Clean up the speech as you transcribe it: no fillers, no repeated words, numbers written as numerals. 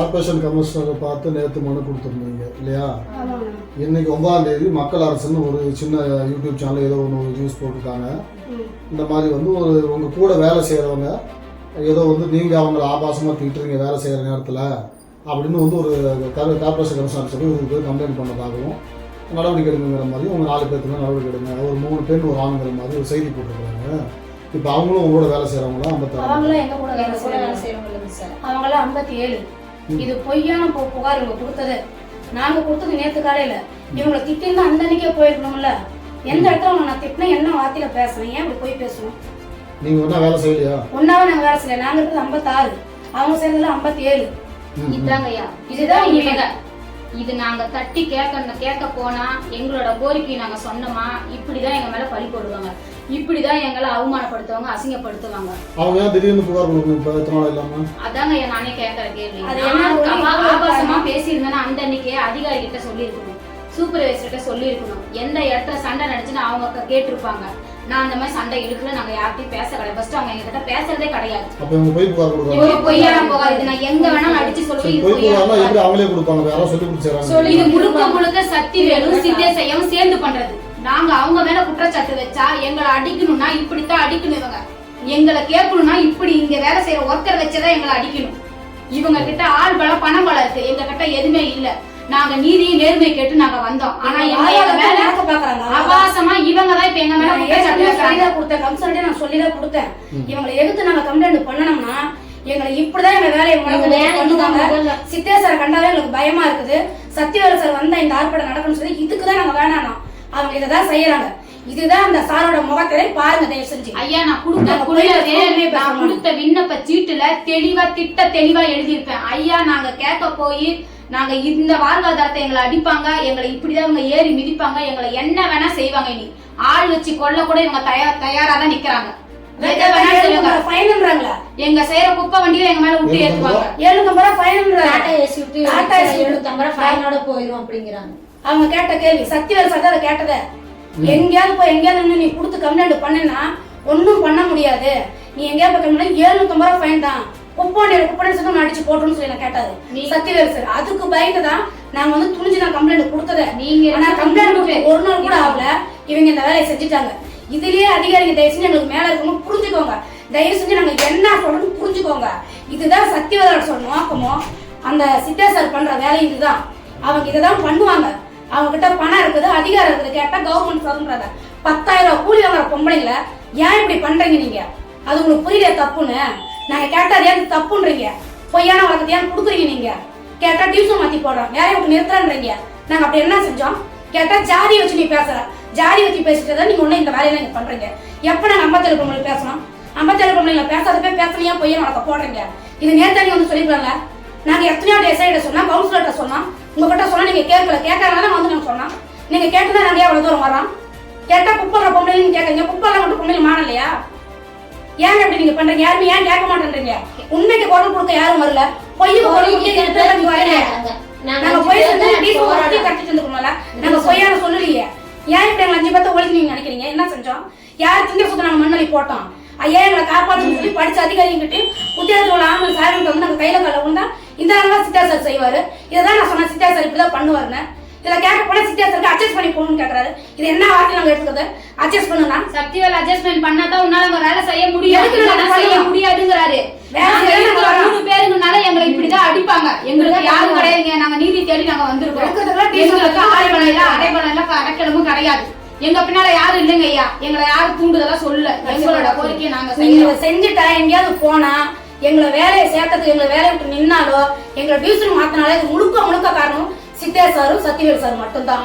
Corporation கமிஷனரை பார்த்து நேற்று மனு கொடுத்துருந்தீங்க இல்லையா? இன்னைக்கு 9ஆம் தேதி மக்கள் அரசுன்னு ஒரு சின்ன யூடியூப் சேனல் ஏதோ ஒன்று நியூஸ் போட்டிருக்காங்க. இந்த மாதிரி வந்து ஒரு உங்கள் கூட வேலை செய்கிறவங்க ஏதோ வந்து நீங்கள் அவங்கள ஆபாசமாக திட்டுறீங்க வேலை செய்கிற நேரத்தில் அப்படின்னு வந்து ஒரு கார்பரேஷன் கமிஷனர் சொல்லி ஒரு பேர் கம்ப்ளைண்ட் பண்ணதாகவும் நடவடிக்கை எடுங்கிற மாதிரி உங்கள் 4 பேருக்கு நடவடிக்கை எடுங்க, ஒரு 3 பேர் ஒரு ஆணுங்கிற மாதிரி ஒரு செய்தி போட்டிருக்காங்க. இப்போ அவங்களும் உங்களோட வேலை செய்கிறவங்களா? அவங்களும் எங்கள் கூட வேலை செய்கிறவங்க சார். அவங்களாம் 57. இது பொய்யான புகார் இவங்க கொடுத்தது. நாங்கள் கொடுத்தது நேற்று காலையில். இவங்களை திட்டிருந்தா அந்த அன்னைக்கே போயிருக்கணும்ல. எந்த இடத்துல அவங்க நான் திட்டினா என்ன வார்த்தையில பேசணும், ஏன் இப்படி போய் பேசணும்? நீங்கள் ஒன்றா வேலை செய்யலையா? ஒன்றாவே நாங்கள் வேலை செய்யல. நாங்கள் இருக்கிறது 56, அவங்க சேர்ந்ததுல 57. இதாங்கய்யா, இதுதான் இவங்க. இது நாங்க தட்டி கேட்க போனா எங்களோட கோரிக்கை நாங்க சொன்னோமா இப்படிதான் எங்க மேல பழி போடுவாங்க, இப்படிதான் எங்களை அவமானப்படுத்துவாங்க, அசிங்கப்படுத்துவாங்க. அவங்க திடீர்னு புகார் கொடுக்கணும் இப்ப எத்தனை நாள் இல்லாம? அதாங்க நானே கேட்கற கேள்வி. ஆபாசமா பேசியிருந்தேன்னா அந்த அன்னைக்கே அதிகாரி கிட்ட சொல்லியிருக்கணும், சூப்பர்வைசர் கிட்ட சொல்லியிருக்கணும். எந்த இடத்துல சண்டை நடந்துச்சுன்னு அவங்க கேட்டிருப்பாங்க. நான் அந்த மாதிரி சண்டை இழுக்கல, நாங்க யார்கிட்டயும் பேச கிடையாது. ஃபர்ஸ்ட் அவங்க எங்க கிட்ட பேசுறதே கிடையாது. அப்ப இவங்க போய் புகார் கொடுக்கறாங்க. இவங்க பொய்யான புகார். இது நான் எங்க வேணாலும் அடிச்சு சொல்லுவேன். இது பொய்யானா எப்படி அவங்களே கொடுப்பாங்க? யாரோ சொல்லி கொடுத்துறாங்க. இது முழுக்க சக்திவேலும் சித்தேசையும் சேர்ந்து பண்றது. நாங்க அவங்க மேல குற்றச்சாட்டு வச்சா எங்களை அடிக்கணும்னா இப்படித்தான் அடிக்கணும். இவங்க எங்களை கேட்கணும்னா இப்படி இங்க வேலை செய்யற ஒர்க்கர் வச்சதான் எங்களை அடிக்கணும். இவங்க கிட்ட ஆள் பலம் பணம் பலம் இருக்கு, எங்க கிட்ட எதுவுமே இல்ல. நாங்க நீதி நேர்மை கேட்டு நாங்க வந்தோம். ஆனா எங்க மேல அபாசமா இவங்க தான் இப்ப எங்க மேல கொடுத்த கம்ப்ளைண்ட் நான் சொல்லிதான் கொடுத்தேன். இவங்களை எதிர்த்து நாங்க கம்ப்ளைண்ட் பண்ணணும்னா எங்களை இப்படிதான் எங்க வேலையை பண்ணுவாங்க. சித்தேஸ்வரர் கண்டாலே எங்களுக்கு பயமா இருக்குது. சத்தியவேலு சார் வந்தா இந்த ஆர்ப்பாட்டம் நடக்கணும்னு சொல்லி இதுக்குதான் நாங்க வேணாம். அவங்க இதான் செய்யறாங்க. இதுதான் அந்த சாரோட முகத்திலே பாருங்க தயவு செஞ்சு. ஐயா, நான் கொடுத்த விண்ணப்ப சீட்டுல தெளிவா எழுதியிருப்பேன். ஐயா, நாங்க கேட்க போய் நாங்க இந்த வாழ்வாதாரத்தை எங்களை அடிப்பாங்க, எங்களை இப்படிதான் இவங்க ஏறி மிதிப்பாங்க, எங்களை என்ன வேணா செய்வாங்க. இனி ஆள் வச்சு கொல்ல கூட இவங்க தயாரா தான் நிக்கிறாங்க. எங்க செய்யற குப்பை வண்டியில எங்க மேல விட்டு ஏத்துவாங்க. 750 ஃபைனோட போயிரும் அப்படிங்கிறாங்க. அவங்க கேட்ட கேள்வி சத்தியவேல் சார் அதை கேட்டத. எங்கேயாவது போய் எங்கேயாவது நீ கொடுத்து கம்ப்ளைண்ட் பண்ணா ஒன்னும் பண்ண முடியாது. நீ எங்கேயாவது கம்ப்ளைண்ட் 750 ஃபைன் தான், குப்பை சொல்லி அடிச்சு போட்டோம்னு சொல்லி நான் கேட்டாரு சத்தியவேல் சார். அதுக்கு பயந்துதான் நாங்க வந்து துணிஞ்சு நான் கம்ப்ளைண்ட் கொடுத்தத. நீங்க கம்ப்ளைண்ட் ஒரு நாள் கூட ஆகல, இவங்க இந்த வேலையை செஞ்சுட்டாங்க. இதுலயே அதிகாரிங்க தயவு செஞ்சு எங்களுக்கு மேல இருக்கணும் புரிஞ்சுக்கோங்க. தயவு செஞ்சு நாங்க என்ன சொல்றோம்னு புரிஞ்சுக்கோங்க. இதுதான் சத்தியவேலோட சொன்ன நோக்கமோ. அந்த சித்தேஸ்வர் பண்ற வேலை இதுதான். அவங்க இதைதான் பண்ணுவாங்க. அவங்க கிட்ட பணம் இருக்குது, அதிகாரம் இருக்குது. கேட்டா கவர்மெண்ட் சொல்றாங்க 10,000 கூலி வாங்குற பொம்பளைங்கள ஏன் இப்படி பண்றீங்க நீங்க? அது உங்களுக்கு புரியல தப்புன்னு. நாங்க கேட்டா ஏன் தப்புன்றீங்க? பொய்யான வழக்கத்தை ஏன் கொடுக்குறீங்க? நீங்க கேட்டா டியூஷன் மாத்தி போடுறோம், வேலையை விட்டு நிறுத்துறேன்றீங்க. நாங்க அப்படி என்ன செஞ்சோம்? கேட்டா ஜாதி வச்சு நீ பேசுற, ஜாதி வச்சு பேசிட்டு நீங்க ஒண்ணு இந்த வேலையில நீங்க பண்றீங்க. எப்ப நாங்க 57 பொம்பளை பேசணும்? 57 பொம்பளைங்க பேசாதப்பே பேசலையா பொய்யான வழக்க போடுறீங்க? இது நேத்தாங்க வந்து சொல்லிடுறாங்க. நாங்க எத்தனையோ எஸ்ஐட சொன்னா, கவுன்சிலர்கிட்ட சொன்னா, உங்ககிட்ட சொன்னா நீங்க கேட்கல. கேட்கறதுனால வந்து நாங்க சொன்னா நீங்க கேட்டுதான் நாங்க எவ்வளவு தூரம் வரோம். கேட்டா குப்பைற பொம்பளைன்னு கேட்கறீங்க. குப்பைலாம் மட்டும் பொம்பளை மானலையா? ஏன் அப்படி நீங்க பண்றீங்க? யாருமே ஏன் கேட்க மாட்டேன்றீங்க? உண்மைக்கு குரல் கொடுக்க யாரும் வரல. பொய்யுக்கு குரல் கொடுத்து நாங்க பொய் சொல்லி கட்டிட்டு இருந்துக்கணும்ல. நாங்க பொய்யான சொல்லலையே. ஏன் இப்படி எங்களை 5 பேர்த்த ஒழிச்சு நீங்க நினைக்கிறீங்க? என்ன செஞ்சோம்? யார் திங்க சுத்த நாங்க மண்ணலி போட்டோம்? ஐயா எங்களை காப்பாற்றுன்னு சொல்லி படிச்ச அதிகாரிகிட்ட உத்தியோகத்தில் உள்ள ஆம்பளை சார்கிட்ட வந்து நாங்க கையில கால உண்டா இந்த அளவுக்கு சித்தாசார் செய்வாரு. இதைதான் நான் சொன்னேன், சித்தாசார் இப்படிதான் பண்ணுவாருன்னு. இதுல கேட்க போனா சித்தாசாருக்கு அட்ஜஸ்ட் பண்ணி போகணும்னு கேட்கறாரு. இது என்ன வார்த்தை நாங்க எடுத்துக்கிறது? அட்ஜஸ்ட் பண்ணுனா சக்திவேல் அட்ஜஸ்ட்மெண்ட் பண்ணாதான் உன்னால அவங்க வேலை செய்ய முடியாதுங்கிறாரு. 3 பேருங்கனால எங்களை இப்படிதான் அடிப்பாங்க. எங்களுக்கு யாரும் கிடையாதுங்க. நாங்க நீதி தேடி நாங்க வந்திருக்கோம். எங்களுக்கு அடைபலம் அடைக்கலமும் கிடையாது. எங்க பின்னால யாரும் இல்லைங்க ஐயா. எங்களை யாரும் தூண்டுதலா சொல்ல. எங்களோட கோரிக்கையை நாங்க செஞ்சுட்டா எங்கேயாவது போனா எங்களை வேலையை சேர்த்ததுக்கு எங்களை வேலையை விட்டு நின்னாலோ எங்களை டியூஷன் மாத்தினாலே முழுக்க காரணம் சித்தேஸ்வரும் சத்தியவேல் சார் மட்டும்தான்.